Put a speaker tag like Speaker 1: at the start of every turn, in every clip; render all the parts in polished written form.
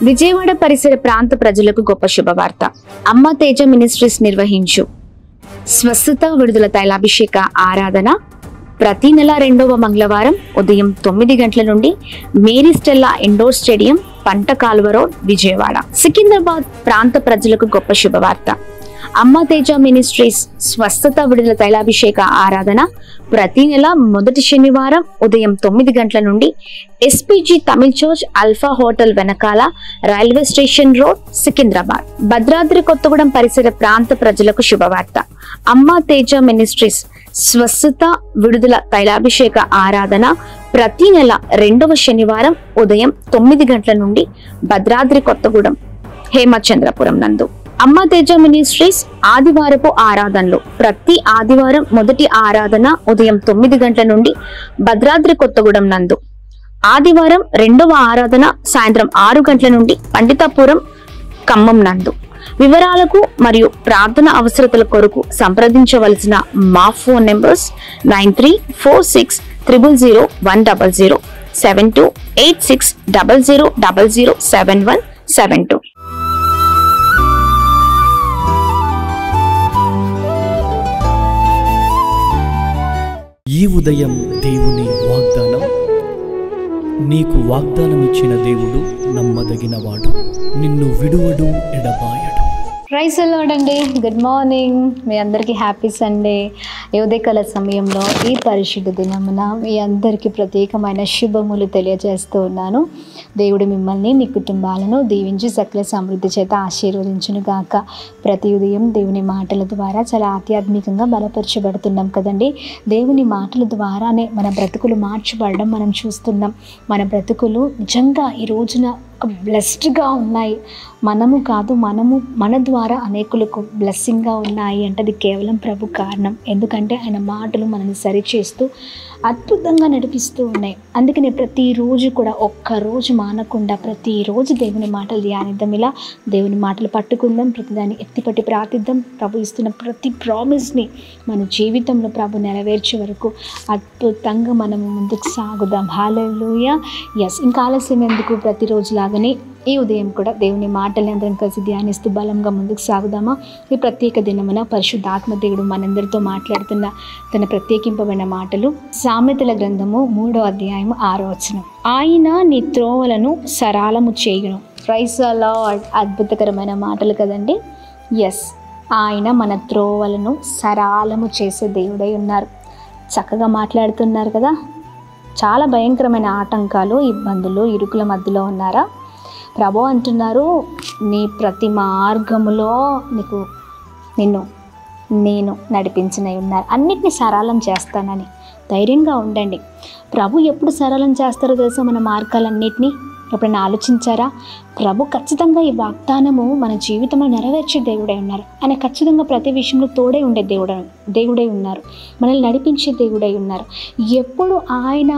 Speaker 1: విజయవాడ పరిసర ప్రాంత ప్రజలకు గొప్ప శుభవార్త. అమ్మ తేజ మినిస్ట్రీస్ నిర్వహించు స్వస్థత విడుదల తైలాభిషేక ఆరాధన ప్రతి నెల 2వ మంగళవారం ఉదయం 9 గంటల నుండి మేరీ స్టెల్లా ఇండోర్ స్టేడియం, పంట కాలువ రోడ్, విజయవాడ. సికింద్రాబాద్ ప్రాంత ప్రజలకు గొప్ప శుభవార్త. అమ్మ తేజ మినిస్ట్రీస్ స్వస్థత విడుదల తైలాభిషేక ఆరాధన ప్రతి నెల మొదటి శనివారం ఉదయం 9 గంటల నుండి SPG Tamil church, Alpha hotel వెనకాల, railway station road, Secunderabad. Bhadradri Kothagudem పరిసర ప్రాంత ప్రజలకు శుభవార్త. అమ్మ తేజ మినిస్ట్రీస్ స్వస్థత విడుదల తైలాభిషేక ఆరాధన ప్రతి నెల 2వ శనివారం ఉదయం 9 గంటల నుండి భద్రాద్రి కొత్తగూడెం, హేమచంద్రపురం నందు. అమ్మ తేజ మినిస్ట్రీస్ ఆదివారపు ఆరాధనలు ప్రతి ఆదివారం మొదటి ఆరాధన ఉదయం 9 గంటల నుండి భద్రాద్రి కొత్తగూడెం నందు. ఆదివారం 2వ ఆరాధన సాయంత్రం 6 గంటల నుండి పండితాపురం, ఖమ్మం నందు. వివరాలకు మరియు ప్రార్థన అవసరతల కొరకు సంప్రదించవలసిన మా ఫోన్ నెంబర్స్ 9346000100, 728600007172.
Speaker 2: ఈ ఉదయం దేవుని వాగ్దానం. నీకు వాగ్దానం ఇచ్చిన దేవుడు నమ్మదగినవాడు, నిన్ను విడువడు, ఎడబాయడు.
Speaker 3: ప్రైజ్ ది లార్డ్ అండి. Good morning. మీ అందరికీ హ్యాపీ సండే. ఈ ఉదయకాల సమయంలో ఈ పరిశుద్ధ దినమున మీ అందరికీ ప్రత్యేకమైన శుభములు తెలియజేస్తూ ఉన్నాను. దేవుడు మిమ్మల్ని, మీ కుటుంబాలను దీవించి సకల సమృద్ధి చేత ఆశీర్వదించును గాక. ప్రతి ఉదయం దేవుని మాటల ద్వారా చాలా ఆధ్యాత్మికంగా బలపరచబడుతున్నాం కదండి. దేవుని మాటల ద్వారానే మన బ్రతుకులు మార్చబడడం మనం చూస్తున్నాం. మన బ్రతుకులు నిజంగా ఈ రోజున ఒక బ్లెస్డ్గా ఉన్నాయి. మనము కాదు, మన ద్వారా అనేకులకు బ్లెస్సింగ్గా ఉన్నాయి అంటే అది కేవలం ప్రభు కారణం. ఎందుకంటే ఆయన మాటలు మనల్ని సరిచేస్తూ అద్భుతంగా నడిపిస్తూ ఉన్నాయి. అందుకనే ప్రతిరోజు కూడా ఒక్కరోజు మానకుండా ప్రతిరోజు దేవుని మాటలు ధ్యానిద్దాం. ఇలా దేవుని మాటలు పట్టుకుందాం, ప్రతిదాన్ని ఎత్తిపట్టి ప్రార్థిద్దాం. ప్రభు ఇస్తున్న ప్రతి ప్రామిస్ని మన జీవితంలో ప్రభు నెరవేర్చే వరకు అద్భుతంగా మనము ముందుకు సాగుదాం. హల్లెలూయా. ఎస్, ఇంకా ఆలస్యం ఎందుకు? ప్రతిరోజు లాగానే ఈ ఉదయం కూడా దేవుని మాటల్ని అందరం కలిసి ధ్యానిస్తూ బలంగా ముందుకు సాగుదామా? ఈ ప్రత్యేక దినమున పరిశుద్ధాత్మ దేవుడు మనందరితో మాట్లాడుతున్న తన ప్రత్యేకింపబడిన మాటలు సామెతల గ్రంథము 3వ అధ్యాయము 6వ వచనం. ఆయన నీ త్రోవలను సరళము చేయును. Praise the lord. అద్భుతకరమైన మాటలు కదండి. ఎస్, ఆయన మన త్రోవలను సరళము చేసే దేవుడై ఉన్నారు. చక్కగా మాట్లాడుతున్నారు కదా. చాలా భయంకరమైన ఆటంకాలు, ఇబ్బందులు, ఇరుకుల మధ్యలో ఉన్నారా? ప్రభు అంటున్నారు, నీ ప్రతి మార్గములో నిన్ను నేను నడిపించనై ఉన్నారు, అన్నిటినీ సరళం చేస్తానని. ధైర్యంగా ఉండండి. ప్రభు ఎప్పుడు సరళం చేస్తారో తెలుసా? మన మార్గాలన్నిటినీ ఎప్పుడైనా ఆలోచించారా? ప్రభు ఖచ్చితంగా ఈ వాగ్దానము మన జీవితంలో నెరవేర్చే దేవుడై ఉన్నారు. ఆయన ఖచ్చితంగా ప్రతి విషయంలో తోడే ఉండే దేవుడై ఉన్నారు. మనల్ని నడిపించే దేవుడై ఉన్నారు. ఎప్పుడు ఆయన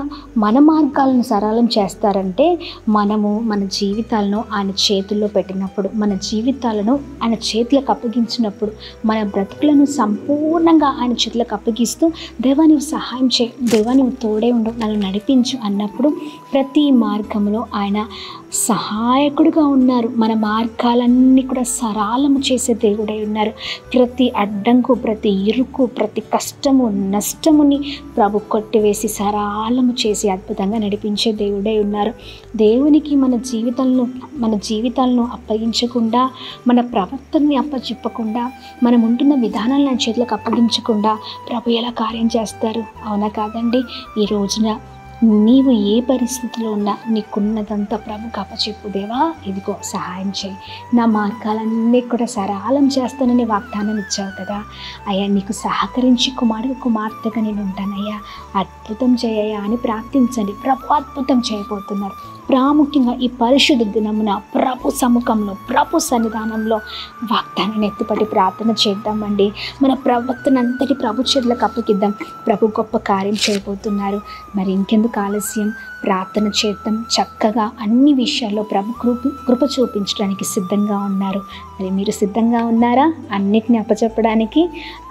Speaker 3: మన మార్గాలను సరళం చేస్తారంటే మనము మన జీవితాలను ఆయన చేతుల్లో పెట్టినప్పుడు, మన జీవితాలను ఆయన చేతులకు అప్పగించినప్పుడు, మన బ్రతుకులను సంపూర్ణంగా ఆయన చేతులకు అప్పగిస్తూ దేవా నీవు సహాయం చేయి, దేవా నీవు తోడే ఉండు, నన్ను నడిపించు అన్నప్పుడు ప్రతి మార్గంలో ఆయన సహాయకుడుగా ఉన్నారు. మన మార్గాలన్నీ కూడా సరళము చేసే దేవుడై ఉన్నారు. ప్రతి అడ్డంకు, ప్రతి ఇరుకు, ప్రతి కష్టము, నష్టముని ప్రభు కొట్టివేసి సరళము చేసి అద్భుతంగా నడిపించే దేవుడై ఉన్నారు. దేవునికి మన జీవితాలను అప్పగించకుండా, మన ప్రవర్తనని అప్పచెప్పకుండా, మనం ఉంటున్న విధానాలను చేతులకు అప్పగించకుండా ప్రభు ఎలా కార్యం చేస్తారు? అవునా కాదండి? ఈ రోజున నీవు ఏ పరిస్థితిలో ఉన్నా నీకున్నదంతా ప్రభుకు అప్పచెప్పు. దేవా ఇదిగో సహాయం చేయి, నా మార్గాలన్నీ కూడా సరళం చేస్తానని వాగ్దానం ఇచ్చావు కదా అయ్యా, నీకు సహకరించి కుమార్తెగా నేను ఉంటానయ్యా, అద్భుతం చేయయ్యా అని ప్రార్థించండి. ప్రభు అద్భుతం చేయబోతున్నారు. ప్రాముఖ్యంగా ఈ పరిశుద్ధ దినమున ప్రభు సముఖంలో, ప్రభు సన్నిధానంలో వాగ్దానాన్ని ఎత్తిపట్టి ప్రార్థన చేద్దామండి. మన ప్రవర్తన అంతటి ప్రభు చేతులకు అప్పగిద్దాం. ప్రభు గొప్ప కార్యం చేయబోతున్నారు. మరి ఇంకెందుకు ఆలస్యం? ప్రార్థన చేద్దాం. చక్కగా అన్ని విషయాల్లో ప్రభు కృప చూపించడానికి సిద్ధంగా ఉన్నారు. మరి మీరు సిద్ధంగా ఉన్నారా అన్నిటిని అప్పచెప్పడానికి?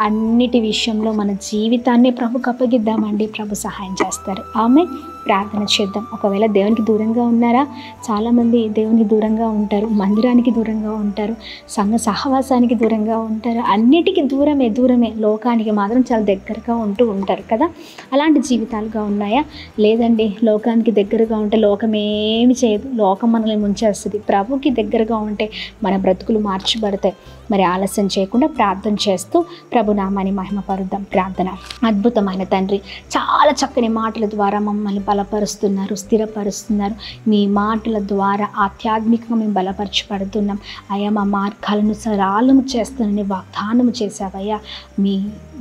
Speaker 3: అన్నిటి విషయంలో మన జీవితాన్ని ప్రభుకి అప్పగిద్దామండి, ప్రభు సహాయం చేస్తారు. ఆమె ప్రార్థన చేద్దాం. ఒకవేళ దేవునికి దూరంగా ఉన్నారా? చాలామంది దేవునికి దూరంగా ఉంటారు, మందిరానికి దూరంగా ఉంటారు, సంఘ సహవాసానికి దూరంగా ఉంటారు, అన్నిటికీ దూరమే, లోకానికి మాత్రం చాలా దగ్గరగా ఉంటూ ఉంటారు కదా. అలాంటి జీవితాలుగా ఉన్నాయా? లేదండి, లోకానికి దగ్గరగా ఉంటే లోకమేమి చేయదు, లోకం మనల్ని ముంచేస్తుంది. ప్రభుకి దగ్గరగా ఉంటే మన బ్రతుకులు మార్చబడతాయి. మరి ఆలస్యం చేయకుండా ప్రార్థన చేస్తూ ప్రభునామాన్ని మహిమపరుద్దాం. ప్రార్థన. అద్భుతమైన తండ్రి, చాలా చక్కని మాటల ద్వారా మమ్మల్ని బలపరుస్తున్నారు, స్థిరపరుస్తున్నారు. మీ మాటల ద్వారా ఆధ్యాత్మికంగా మేము బలపరచబడుతున్నాం అయ్యా. మా మార్గాలను సరళము చేస్తానని వాగ్దానము చేశావయ్యా. మీ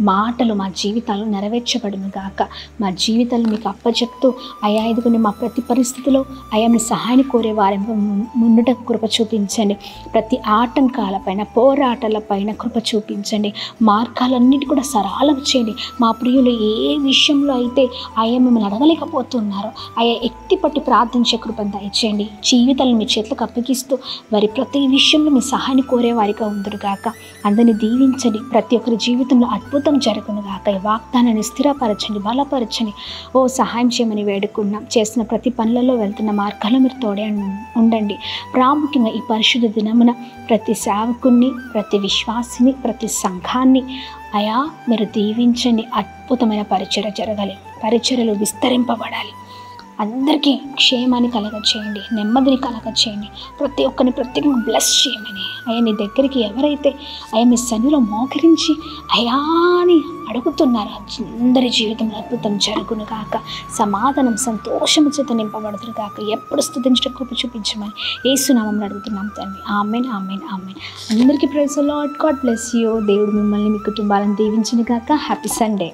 Speaker 3: మాటలు మా జీవితాలు నెరవేర్చబడును గాక. మా జీవితాలు మీకు అప్పచెప్తూ అయ్యా, ఇదిగోని మా ప్రతి పరిస్థితిలో అయ్యా మీ సహాయాన్ని కోరే వారి ముందుట కృప చూపించండి. ప్రతి ఆటంకాలపైన, పోరాటాలపైన కృప చూపించండి. మార్గాలన్నిటి కూడా సరళం చేయండి. మా ప్రియులు ఏ విషయంలో అయితే అయ్యా మిమ్మల్ని అడగలేకపోతున్నారో అయ్యా ఎత్తి పట్టి ప్రార్థించే కృపను దయచేయండి. జీవితాలను మీ చేతులకు అప్పగిస్తూ వారి ప్రతి విషయంలో మీ సహాయాన్ని కోరే వారిగా ఉందరు గాక. అందరినీ దీవించండి. ప్రతి ఒక్కరి జీవితంలో అద్భుతం జరుగును గాక. ఈ వాగ్దానాన్ని స్థిరపరచండి, బలపరచండి. ఓ సహాయం చేయమని వేడుకున్నాం. చేసిన ప్రతి పనులలో వెళ్తున్న మార్గాల్లో మీరు తోడే ఉండండి. ప్రాముఖ్యంగా ఈ పరిశుద్ధ దినమున ప్రతి సేవకుని, ప్రతి విశ్వాసిని, ప్రతి సంఘాన్ని అయా మీరు దీవించండి. అద్భుతమైన పరిచర్య జరగాలి, పరిచర్యలు విస్తరింపబడాలి. అందరికీ క్షేమాన్ని కలగచేయండి, నెమ్మదిని కలగచేయండి. ప్రతి ఒక్కరిని ప్రత్యేకంగా బ్లెస్ చేయమని అయ్యా నీ దగ్గరికి ఎవరైతే అయ్యా మీ సన్నిధిలో మోకరించి అయ్యా అని అడుగుతున్నారో అందరి జీవితంలో అద్భుతం జరుగును గాక. సమాధానం, సంతోషము చేత నింపబడుతురు గాక. ఎప్పుడు స్తుతించడం కృప చూపించమని యేసునామములో అడుగుతున్నాం తండ్రి. ఆమేన్, ఆమేన్, ఆమేన్. అందరికీ praise the Lord. God bless you. దేవుడు మిమ్మల్ని, మీ కుటుంబాలను దీవించును గాక. Happy Sunday.